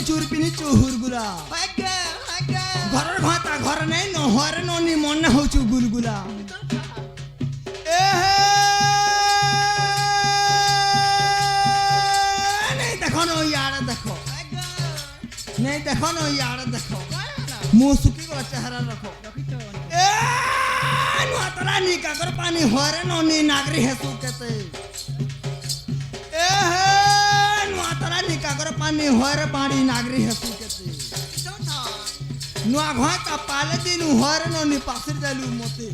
চুরপিনি চুহুরগুলা ঘরের ঘটা ঘর নেই নহরে ননি মনে হচ্ছে গুলগুলা নেই দেখো ইয়ারে দেখো নেই দেখো ইয়ারে দেখো মুখ শুকি গলা চেহারা রাখো তোরা নিকাকর পানি হরে ননি নাগরি হেসু কেতে তোরা নিকাকর পানি হরে পানি নাগরি হেসু কেতে নুয়া ঘটা পালে দিন হরে ননি পাশে যালু মতে